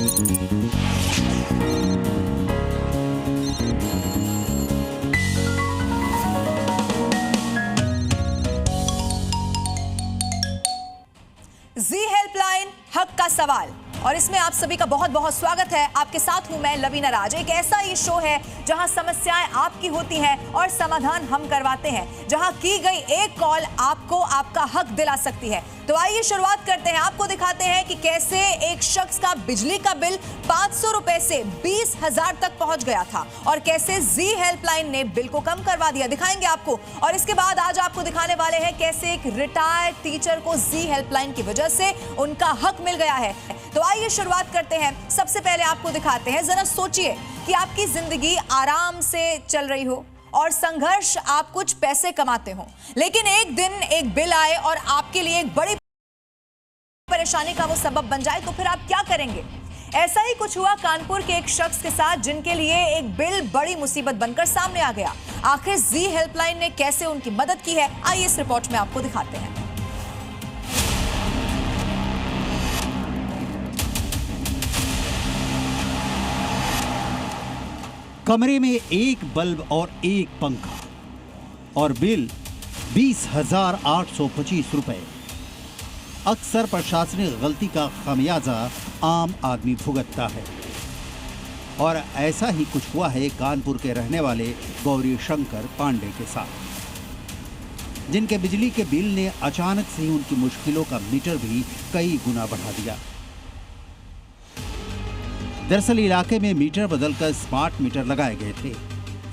जी helpline हक का सवाल, और इसमें आप सभी का बहुत बहुत स्वागत है। आपके साथ हूं मैं लवीना राज। एक ऐसा ये शो है जहां समस्याएं आपकी होती हैं और समाधान हम करवाते हैं, जहां की गई एक कॉल आपको आपका हक दिला सकती है। तो आइए शुरुआत करते हैं। आपको दिखाते हैं कि कैसे एक शख्स का बिजली का बिल 500 रुपए से 20,000 तक पहुंच गया था और कैसे जी हेल्पलाइन ने बिल को कम करवा दिया। दिखाएंगे आपको, और इसके बाद आज आपको दिखाने वाले हैं कैसे एक रिटायर्ड टीचर को जी हेल्पलाइन की वजह से उनका हक मिल गया है। तो आइए शुरुआत करते हैं। सबसे पहले आपको दिखाते हैं, जरा सोचिए कि आपकी जिंदगी आराम से चल रही हो और संघर्ष आप कुछ पैसे कमाते हो, लेकिन एक दिन एक बिल आए और आपके लिए एक बड़ी परेशानी का वो सबब बन जाए, तो फिर आप क्या करेंगे? ऐसा ही कुछ हुआ कानपुर के एक शख्स के साथ, जिनके लिए एक बिल बड़ी मुसीबत बनकर सामने आ गया। आखिर जी हेल्पलाइन ने कैसे उनकी मदद की है, आइए इस रिपोर्ट में आपको दिखाते हैं। कमरे में एक बल्ब और एक पंखा और बिल 20,825 रुपए। अक्सर प्रशासनिक गलती का खामियाजा आम आदमी भुगतता है, और ऐसा ही कुछ हुआ है कानपुर के रहने वाले गौरी शंकर पांडे के साथ, जिनके बिजली के बिल ने अचानक से ही उनकी मुश्किलों का मीटर भी कई गुना बढ़ा दिया। दरअसल इलाके में मीटर बदलकर स्मार्ट मीटर लगाए गए थे।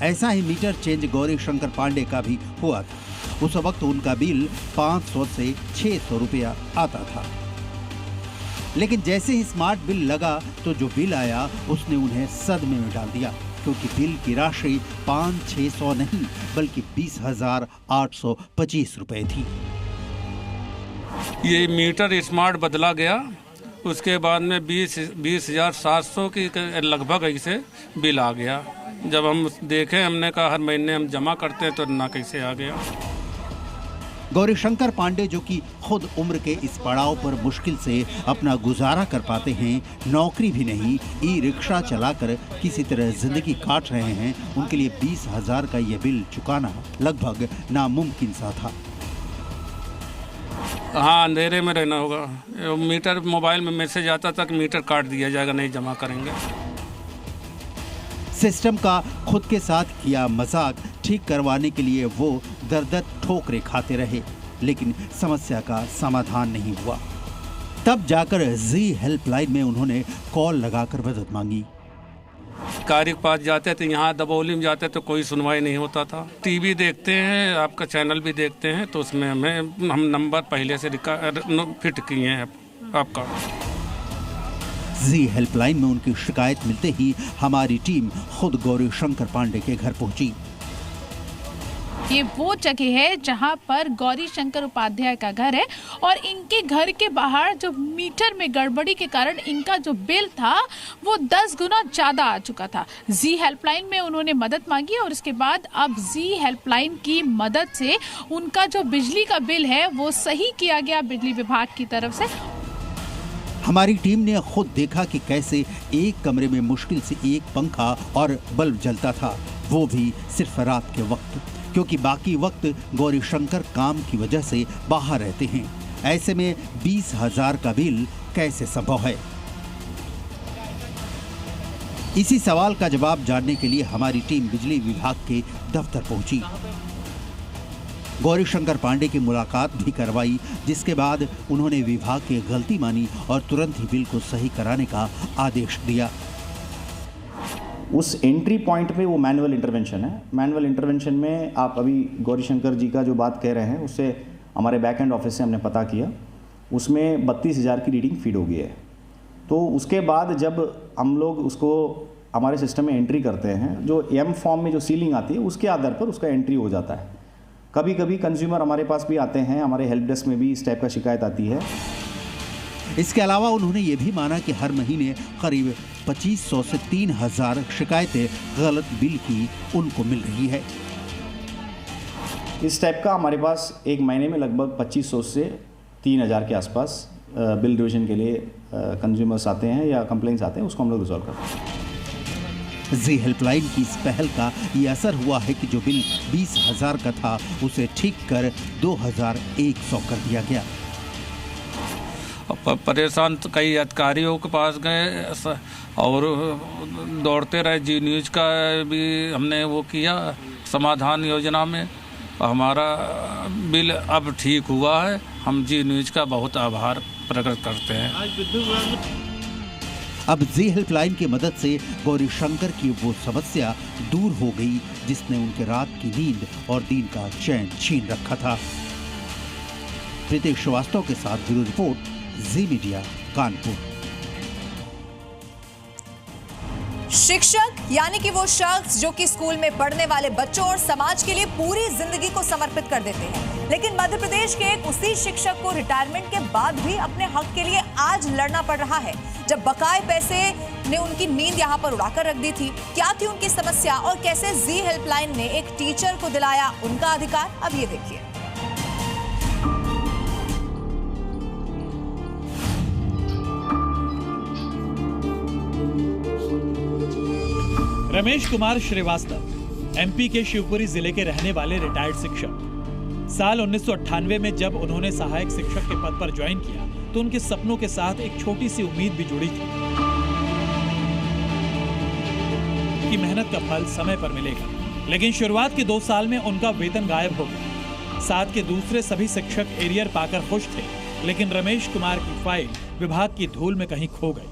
ऐसा ही मीटर चेंज गौरी शंकर पांडे का भी हुआ था। उस वक्त उनका बिल 500 से 600 रुपया आता था, लेकिन जैसे ही स्मार्ट बिल लगा तो जो बिल आया उसने उन्हें सदमे में डाल दिया, क्योंकि बिल की राशि 500-600 नहीं बल्कि 20,825 रुपए थी। ये मीटर स्मार्ट बदला गया, उसके बाद में 20,700 की लगभग ऐसे बिल आ गया। जब हम देखे, हमने कहा हर महीने हम जमा करते हैं, तो ना कैसे आ गया। गौरी शंकर पांडे, जो कि खुद उम्र के इस पड़ाव पर मुश्किल से अपना गुजारा कर पाते हैं, नौकरी भी नहीं, ई रिक्शा चलाकर किसी तरह जिंदगी काट रहे हैं, उनके लिए 20,000 का ये बिल चुकाना लगभग नामुमकिन सा था। हाँ, अंधेरे में रहना होगा। मीटर मोबाइल में मैसेज आता था कि मीटर काट दिया जाएगा, नहीं जमा करेंगे। सिस्टम का खुद के साथ किया मजाक ठीक करवाने के लिए वो दर-दर ठोकरें खाते रहे, लेकिन समस्या का समाधान नहीं हुआ। तब जाकर जी हेल्पलाइन में उन्होंने कॉल लगाकर मदद मांगी। कार्य के पास जाते थे, यहाँ दबौली में जाते तो कोई सुनवाई नहीं होता था। टीवी देखते हैं, आपका चैनल भी देखते हैं, तो उसमें हम नंबर पहले से फिट किए हैं आपका। जी हेल्पलाइन में उनकी शिकायत मिलते ही हमारी टीम खुद गौरी शंकर पांडे के घर पहुंची। ये वो जगह है जहां पर गौरी शंकर उपाध्याय का घर है, और इनके घर के बाहर जो मीटर में गड़बड़ी के कारण इनका जो बिल था वो 10 गुना ज्यादा आ चुका था। जी हेल्पलाइन में उन्होंने मदद मांगी, और इसके बाद अब जी हेल्पलाइन की मदद से उनका जो बिजली का बिल है वो सही किया गया बिजली विभाग की तरफ से। हमारी टीम ने खुद देखा कि कैसे एक कमरे में मुश्किल से एक पंखा और बल्ब जलता था, वो भी सिर्फ रात के वक्त, क्योंकि बाकी वक्त गौरी शंकर काम की वजह से बाहर रहते हैं। ऐसे में 20,000 का बिल कैसे संभव है? इसी सवाल का जवाब जानने के लिए हमारी टीम बिजली विभाग के दफ्तर पहुंची। गौरी शंकर पांडे की मुलाकात भी करवाई, जिसके बाद उन्होंने विभाग की गलती मानी और तुरंत ही बिल को सही कराने का आदेश दिया। उस एंट्री पॉइंट पे वो मैनुअल इंटरवेंशन है। मैनुअल इंटरवेंशन में आप अभी गौरी शंकर जी का जो बात कह रहे हैं, उससे हमारे बैक एंड ऑफिस से हमने पता किया, उसमें 32,000 की रीडिंग फीड हो गई है। तो उसके बाद जब हम लोग उसको हमारे सिस्टम में एंट्री करते हैं, जो एम फॉर्म में जो सीलिंग आती है उसके आधार पर उसका एंट्री हो जाता है। कभी कभी कंज्यूमर हमारे पास भी आते हैं, हमारे हेल्प डेस्क में भी इस टाइप का शिकायत आती है। इसके अलावा उन्होंने ये भी माना कि हर महीने करीब 2,500 से 3,000 शिकायतें गलत बिल की उनको मिल रही है। इस टाइप का हमारे पास एक महीने में लगभग 2,500 से 3,000 के आसपास बिल रिविजन के लिए कंज्यूमर्स आते हैं या कंप्लेंट्स आते हैं, उसको हम लोग रिजॉल्व करते हैं। जी हेल्पलाइन की इस पहल का ये असर हुआ है कि जो बिल 20,000 का था उसे ठीक कर 2,100 कर दिया गया। परेशान तो कई अधिकारियों के पास गए और दौड़ते रहे। जी न्यूज़ का भी हमने वो किया समाधान योजना में, हमारा बिल अब ठीक हुआ है। हम जी न्यूज़ का बहुत आभार प्रकट करते हैं। अब जी हेल्पलाइन की मदद से गौरीशंकर की वो समस्या दूर हो गई जिसने उनके रात की नींद और दिन का चैन छीन रखा था। प्रीति श्रीवास्तव के साथ ब्यूरो रिपोर्ट, जी मीडिया, कानपुर। शिक्षक यानी कि वो शख्स जो कि स्कूल में पढ़ने वाले बच्चों और समाज के लिए पूरी जिंदगी को समर्पित कर देते हैं, लेकिन मध्य प्रदेश के एक उसी शिक्षक को रिटायरमेंट के बाद भी अपने हक के लिए आज लड़ना पड़ रहा है, जब बकाए पैसे ने उनकी नींद यहां पर उड़ाकर रख दी थी। क्या थी उनकी समस्या और कैसे जी हेल्पलाइन ने एक टीचर को दिलाया उनका अधिकार, अब ये देखिए। रमेश कुमार श्रीवास्तव एमपी के शिवपुरी जिले के रहने वाले रिटायर्ड शिक्षक। साल 1998 में जब उन्होंने सहायक शिक्षक के पद पर ज्वाइन किया तो उनके सपनों के साथ एक छोटी सी उम्मीद भी जुड़ी थी कि मेहनत का फल समय पर मिलेगा। लेकिन शुरुआत के 2 साल में उनका वेतन गायब हो गया। साथ के दूसरे सभी शिक्षक एरियर पाकर खुश थे, लेकिन रमेश कुमार की फाइल विभाग की धूल में कहीं खो गई।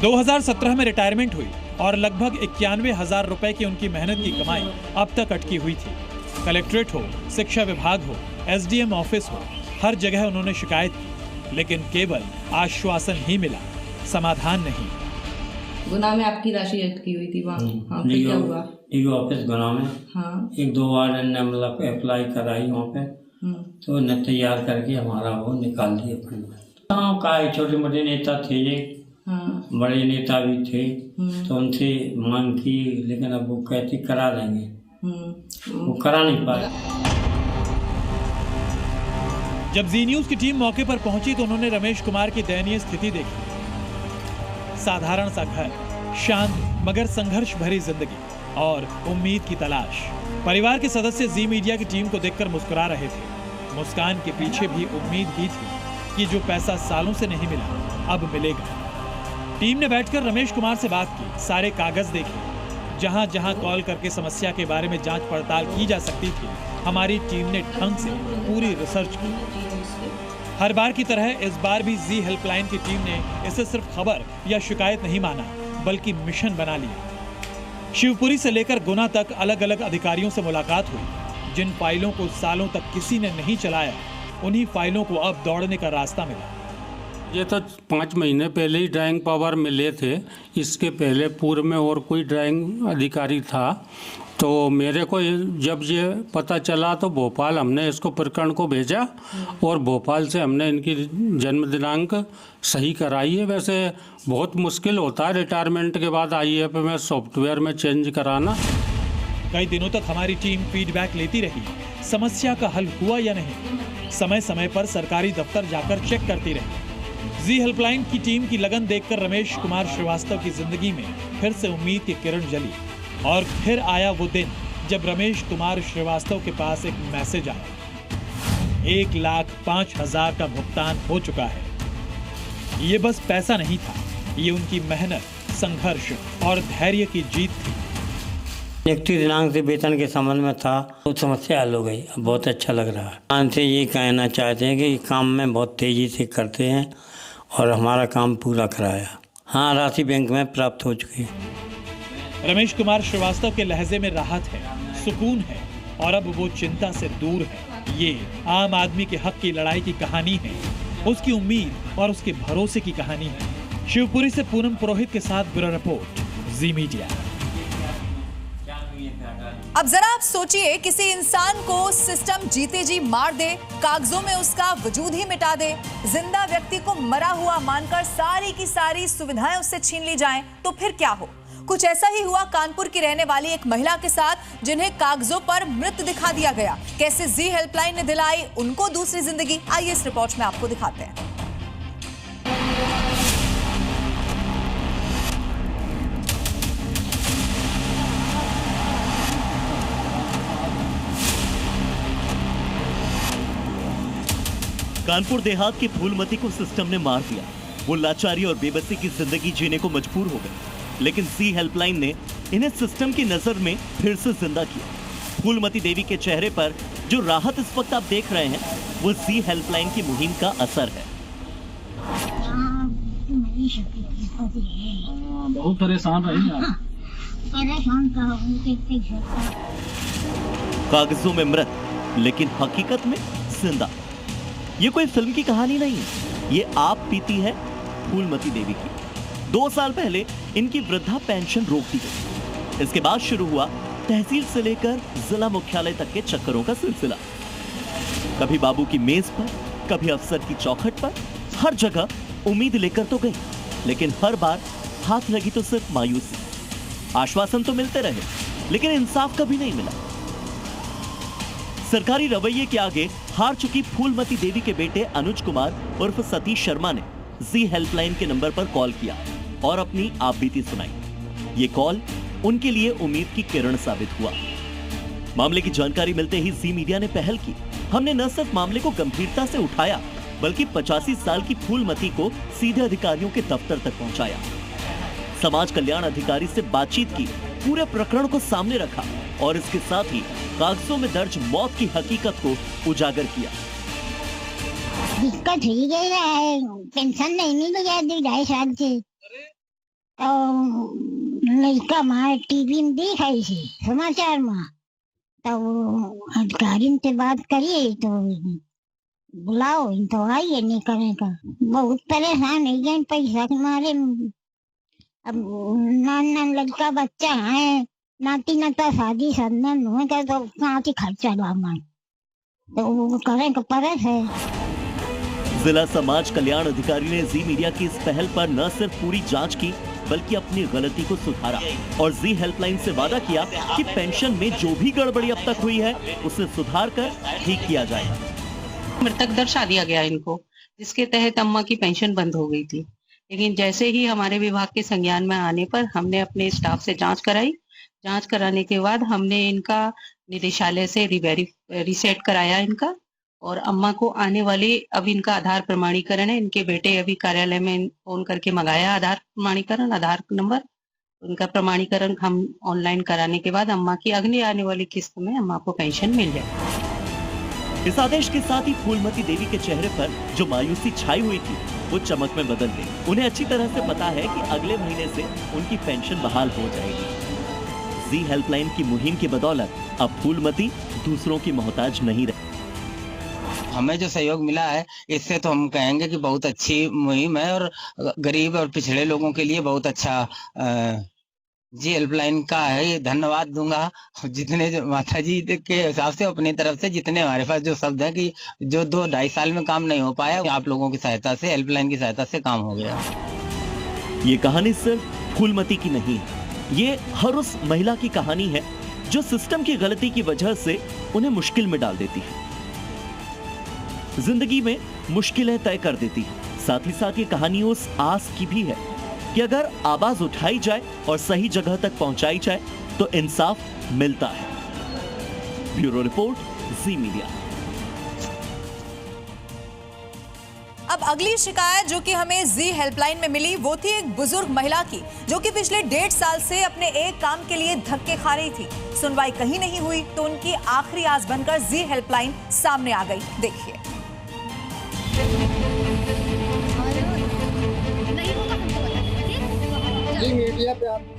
2017 में रिटायरमेंट हुई और लगभग 91,000 रुपए की उनकी मेहनत की कमाई अब तक अटकी हुई थी। कलेक्ट्रेट हो, शिक्षा विभाग हो, एसडीएम ऑफिस हो, हर जगह उन्होंने शिकायत की, लेकिन केवल आश्वासन ही मिला, समाधान नहीं। गुना में आपकी राशि अटकी हुई थी वहाँ, फिर क्या हुआ? डीओ ऑफिस गुना में हाँ 1-2 बार ने मतलब अप्लाई कराई वहाँ पे, तो न तैयार करके हमारा वो निकाल दिए फंड। गाँव का छोटे मोटे नेता थे, हाँ बड़े नेता भी थे, तो उनसे मांग की, लेकिन अब वो कहते करा देंगे, वो करा नहीं पाए। जब जी न्यूज की टीम मौके पर पहुंची तो उन्होंने रमेश कुमार की दयनीय स्थिति देखी। साधारण सा घर, शांत मगर संघर्ष भरी जिंदगी और उम्मीद की तलाश। परिवार के सदस्य जी मीडिया की टीम को देखकर मुस्कुरा रहे थे। मुस्कान के पीछे भी उम्मीद ही थी कि जो पैसा सालों से नहीं मिला अब मिलेगा। टीम ने बैठकर रमेश कुमार से बात की, सारे कागज देखे। जहां जहां कॉल करके समस्या के बारे में जांच पड़ताल की जा सकती थी, हमारी टीम ने ढंग से पूरी रिसर्च की। हर बार की तरह इस बार भी जी हेल्पलाइन की टीम ने इसे सिर्फ खबर या शिकायत नहीं माना, बल्कि मिशन बना लिया। शिवपुरी से लेकर गुना तक अलग अलग अधिकारियों से मुलाकात हुई। जिन फाइलों को सालों तक किसी ने नहीं चलाया, उन्हीं फाइलों को अब दौड़ने का रास्ता मिला। ये तो 5 महीने पहले ही ड्राइंग पावर मिले थे। इसके पहले पूर्व में और कोई ड्राइंग अधिकारी था, तो मेरे को जब ये पता चला तो भोपाल हमने इसको प्रकरण को भेजा और भोपाल से हमने इनकी जन्म दिनांक सही कराई है। वैसे बहुत मुश्किल होता है रिटायरमेंट के बाद IAF में सॉफ्टवेयर में चेंज कराना। कई दिनों तक हमारी टीम फीडबैक लेती रही, समस्या का हल हुआ या नहीं। समय समय पर सरकारी दफ्तर जाकर चेक करती रही। जी हेल्पलाइन की टीम की लगन देखकर रमेश कुमार श्रीवास्तव की जिंदगी में फिर से उम्मीद की किरण जली। और फिर आया वो दिन जब रमेश कुमार श्रीवास्तव के पास एक मैसेज आया, 1,05,000 का भुगतान हो चुका है। ये बस पैसा नहीं था, ये उनकी मेहनत, संघर्ष और धैर्य की जीत थी। 31 दिनांक से वेतन के संबंध में था, तो समस्या हल हो गई। अब बहुत अच्छा लग रहा है। हमसे ये कहना चाहते हैं कि काम में बहुत तेजी से करते हैं और हमारा काम पूरा कराया। हाँ, राशि बैंक में प्राप्त हो चुकी है। रमेश कुमार श्रीवास्तव के लहजे में राहत है, सुकून है और अब वो चिंता से दूर है। ये आम आदमी के हक की लड़ाई की कहानी है, उसकी उम्मीद और उसके भरोसे की कहानी है। शिवपुरी से पूनम पुरोहित के साथ ब्यूरो रिपोर्ट, जी मीडिया। अब जरा आप सोचिए, किसी इंसान को सिस्टम जीते जी मार दे, कागजों में उसका वजूद ही मिटा दे, जिंदा व्यक्ति को मरा हुआ मानकर सारी की सारी सुविधाएं उससे छीन ली जाएं, तो फिर क्या हो? कुछ ऐसा ही हुआ कानपुर की रहने वाली एक महिला के साथ, जिन्हें कागजों पर मृत दिखा दिया गया। कैसे जी हेल्पलाइन ने दिलाई उनको दूसरी जिंदगी, आइए इस रिपोर्ट में आपको दिखाते हैं। कानपुर देहात की फूलमती को सिस्टम ने मार दिया। वो लाचारी और बेबसी की जिंदगी जीने को मजबूर हो गए, लेकिन जी हेल्पलाइन ने इन्हें सिस्टम की नजर में फिर से जिंदा किया। फूलमती देवी के चेहरे पर जो राहत इस वक्त आप देख रहे हैं, वो जी हेल्पलाइन की मुहिम का असर है। बहुत परेशान रही आप। कागजों में मृत, लेकिन हकीकत में जिंदा। ये कोई फिल्म की कहानी नहीं है, ये आप बीती है फूलमती देवी की। 2 साल पहले इनकी वृद्धा पेंशन रोक दी गई। इसके बाद शुरू हुआ तहसील से लेकर जिला मुख्यालय तक के चक्करों का सिलसिला। कभी बाबू की मेज पर, कभी अफसर की चौखट पर, हर जगह उम्मीद लेकर तो गई, लेकिन हर बार हाथ लगी तो सिर्फ मायूसी। आश्वासन तो मिलते रहे, लेकिन इंसाफ कभी नहीं मिला। सरकारी रवैये के आगे हार चुकी फूलमती देवी के बेटे अनुज कुमार उर्फ सतीश शर्मा ने जी हेल्पलाइन के नंबर पर कॉल किया और अपनी आपबीती सुनाई। ये कॉल उनके लिए उम्मीद की किरण साबित हुआ। मामले की जानकारी मिलते ही जी मीडिया ने पहल की। हमने न सिर्फ मामले को गंभीरता से उठाया, बल्कि 85 साल की फूलमती को सीधे अधिकारियों के दफ्तर तक पहुंचाया। समाज कल्याण अधिकारी से बातचीत की, पूरे प्रकरण को सामने रखा और इसके साथ ही कागजों में दर्ज मौत की हकीकत को उजागर किया। दिक्कत ही है, पेंशन नहीं मिल रहा 2.5 साल से। तो लड़का मार टीवी में देखा इसे समाचार में, तो अधिकारी से बात करिए तो बुलाओ, तो आइए नहीं करने का। बहुत परेशान है गए पैसा के मारे। अब नान लड़का बच्चा है, नाती नाता शादी संबंध होगा तो कहाँ से खर्चा लामा, तो वो करें का परस है। जिला समाज कल्याण अधिकारी ने जी मीडिया की इस पहल पर न सिर्फ पूरी जांच की, बल्कि अपनी गलती को सुधारा और जी हेल्पलाइन से वादा किया कि पेंशन में जो भी गड़बड़ी अब तक हुई है उसे सुधार कर ठीक किया जाएगा। मृतक दर्शा दिया गया इनको, जिसके तहत अम्मा की पेंशन बंद हो गई थी। लेकिन जैसे ही हमारे विभाग के संज्ञान में आने पर हमने अपने स्टाफ से जांच कराई। जांच कराने के बाद हमने इनका निदेशालय से रीसेट कराया इनका, और अम्मा को आने वाली अब इनका आधार प्रमाणीकरण है। इनके बेटे अभी कार्यालय में फोन करके मंगाया आधार प्रमाणीकरण, आधार नंबर। उनका प्रमाणीकरण हम ऑनलाइन कराने के बाद अम्मा की अगली आने वाली किस्त में अम्मा को पेंशन मिल जाए। इस आदेश के साथ ही फूलमती देवी के चेहरे पर जो मायूसी छाई हुई थी, वो चमक में बदल गई। उन्हें अच्छी तरह से पता है कि अगले महीने से उनकी पेंशन बहाल हो जाएगी। जी हेल्पलाइन की मुहिम की बदौलत अब फूलमती दूसरों की मोहताज नहीं रही। हमें जो सहयोग मिला है, इससे तो हम कहेंगे कि बहुत अच्छी मुहिम है और गरीब और पिछड़े लोगों के लिए बहुत अच्छा जी हेल्पलाइन का है। ये धन्यवाद दूंगा जितने जो माता जी के हिसाब से अपनी तरफ से जितने हमारे पास जो शब्द है कि जो 2-2.5 साल में काम नहीं हो पाया, आप लोगों की सहायता से, हेल्पलाइन की सहायता से काम हो गया। ये कहानी सिर्फ फूलमती की नहीं है, ये हर उस महिला की कहानी है जो सिस्टम की गलती की वजह से उन्हें मुश्किल में डाल देती है, जिंदगी में मुश्किलें तय कर देती है। साथ ही साथ ये कहानी उस आस की भी है कि अगर आवाज उठाई जाए और सही जगह तक पहुंचाई जाए तो इंसाफ मिलता है। ब्यूरो रिपोर्ट, जी मीडिया। अब अगली शिकायत जो कि हमें जी हेल्पलाइन में मिली, वो थी एक बुजुर्ग महिला की, जो कि पिछले 1.5 साल से अपने एक काम के लिए धक्के खा रही थी। सुनवाई कहीं नहीं हुई तो उनकी आखिरी आस बनकर जी हेल्पलाइन सामने आ गई। देखिए।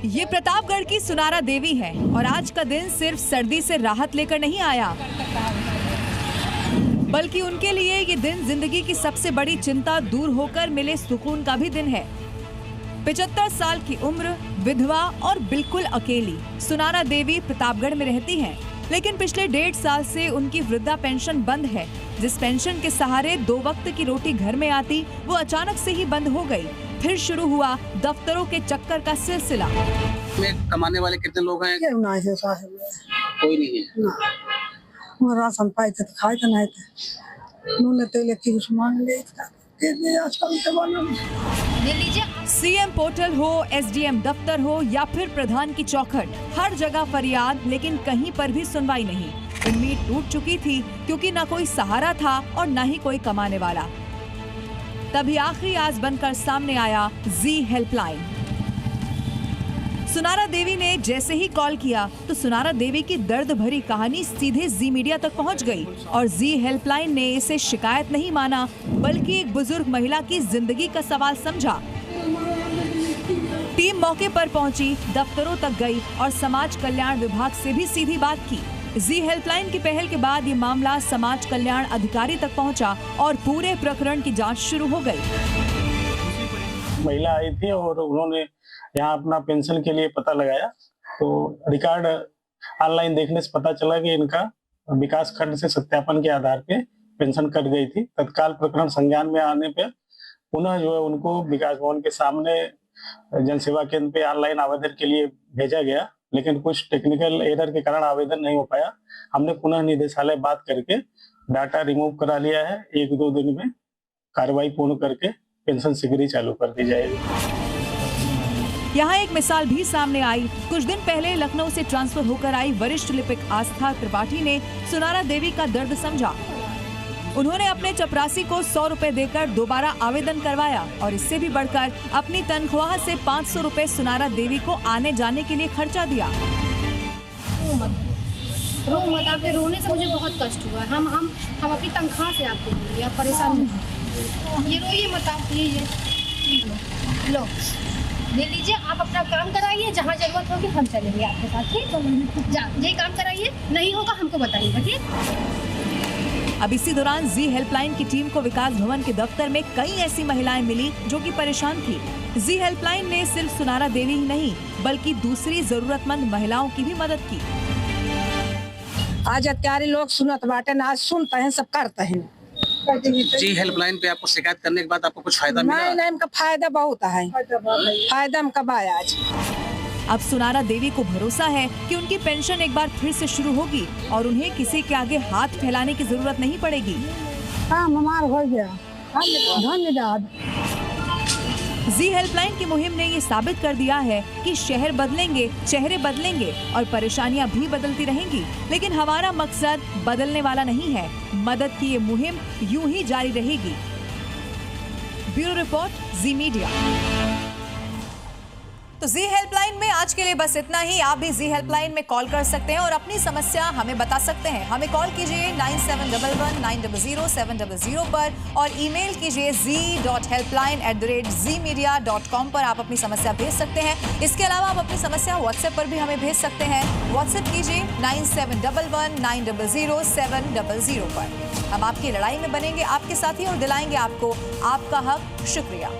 ये प्रतापगढ़ की सुनारा देवी है और आज का दिन सिर्फ सर्दी से राहत लेकर नहीं आया, बल्कि उनके लिए ये दिन जिंदगी की सबसे बड़ी चिंता दूर होकर मिले सुकून का भी दिन है। 75 साल की उम्र, विधवा और बिल्कुल अकेली सुनारा देवी प्रतापगढ़ में रहती हैं, लेकिन पिछले 1.5 साल से उनकी वृद्धा पेंशन बंद है जिस पेंशन के सहारे 2 वक्त की रोटी घर में आती, वो अचानक से ही बंद हो गई। फिर शुरू हुआ दफ्तरों के चक्कर का सिलसिला। में कमाने वाले कितने लोग हैं? कोई नहीं है। राशन पाए थे तो खाए थे, नहीं थे नून तेल की सामान ले आजकल जमाना में। सीएम पोर्टल हो, एसडीएम दफ्तर हो या फिर प्रधान की चौखट, हर जगह फरियाद, लेकिन कहीं पर भी सुनवाई नहीं। उम्मीद टूट चुकी थी क्योंकि न कोई सहारा था और न ही कोई कमाने वाला। तभी आखिरी आज बनकर सामने आया जी हेल्पलाइन। सुनारा देवी ने जैसे ही कॉल किया तो सुनारा देवी की दर्द भरी कहानी सीधे जी मीडिया तक पहुंच गई और जी हेल्पलाइन ने इसे शिकायत नहीं माना, बल्कि एक बुजुर्ग महिला की जिंदगी का सवाल समझा। टीम मौके पर पहुंची, दफ्तरों तक गई और समाज कल्याण विभाग से भी सीधी बात की। जी हेल्पलाइन की पहल के बाद ये मामला समाज कल्याण अधिकारी तक पहुंचा और पूरे प्रकरण की जांच शुरू हो गई। महिला आई थी और उन्होंने यहाँ अपना पेंशन के लिए पता लगाया, तो रिकॉर्ड ऑनलाइन देखने से पता चला कि इनका विकास खंड से सत्यापन के आधार पे पेंशन कट गई थी। तत्काल प्रकरण संज्ञान में आने पे पुनः जो है उनको विकास भवन के सामने जनसेवा केंद्र पे ऑनलाइन आवेदन के लिए भेजा गया, लेकिन कुछ टेक्निकल एरर के कारण आवेदन नहीं हो पाया। हमने पुनः निदेशालय बात करके डाटा रिमूव करा लिया है। 1-2 दिन में कार्रवाई पूर्ण करके पेंशन शीघ्र ही चालू कर दी जाएगी। यहाँ एक मिसाल भी सामने आई। कुछ दिन पहले लखनऊ से ट्रांसफर होकर आई वरिष्ठ लिपिक आस्था त्रिपाठी ने सुनारा देवी का दर्द समझा। उन्होंने अपने चपरासी को 100 रुपए देकर दोबारा आवेदन करवाया और इससे भी बढ़कर अपनी तनख्वाह से 500 रुपए सुनारा देवी को आने जाने के लिए खर्चा दिया। आपके रोने से मुझे बहुत कष्ट हुआ। हम अपनी तनख्वाह से आपको बोलिए, आप परेशान नहीं। ये रोइए मत, आप लो ले लीजिए, आप अपना काम कराइए, जहाँ जरूरत होगी हम चलेंगे आपके साथ, ठीक? ये काम कराइए, नहीं होगा हमको बताइएगा, ठीक? अब इसी दौरान जी हेल्पलाइन की टीम को विकास भवन के दफ्तर में कई ऐसी महिलाएं मिली जो कि परेशान थी। जी हेल्पलाइन ने सिर्फ सुनारा देवी ही नहीं बल्कि दूसरी जरूरतमंद महिलाओं की भी मदद की। आज अत्यारे लोग सुनत बाटे ना, सुनते हैं, सब करते हैं। जी हेल्पलाइन पे आपको शिकायत करने के बाद आपको कुछ फायदा मिला? नहीं, इनका फायदा बहुत है, फायदा हम कब आया आज। अब सुनारा देवी को भरोसा है कि उनकी पेंशन एक बार फिर से शुरू होगी और उन्हें किसी के आगे हाथ फैलाने की जरूरत नहीं पड़ेगी। हमारा हो गया, धन्यवाद। जी हेल्पलाइन की मुहिम ने ये साबित कर दिया है कि शहर बदलेंगे, चेहरे बदलेंगे और परेशानियां भी बदलती रहेंगी, लेकिन हमारा मकसद बदलने वाला नहीं है। मदद की ये मुहिम यूं ही जारी रहेगी। ब्यूरो रिपोर्ट, जी मीडिया। तो जी हेल्पलाइन में आज के लिए बस इतना ही। आप भी जी हेल्पलाइन में कॉल कर सकते हैं और अपनी समस्या हमें बता सकते हैं। हमें कॉल कीजिए 9711900700 पर और ईमेल कीजिए z.helpline@zmedia.com पर आप अपनी समस्या भेज सकते हैं। इसके अलावा आप अपनी समस्या व्हाट्सएप पर भी हमें भेज सकते हैं। व्हाट्सएप कीजिए 9711900700 पर। हम आपकी लड़ाई में बनेंगे आपके साथी और दिलाएंगे आपको आपका हक। शुक्रिया।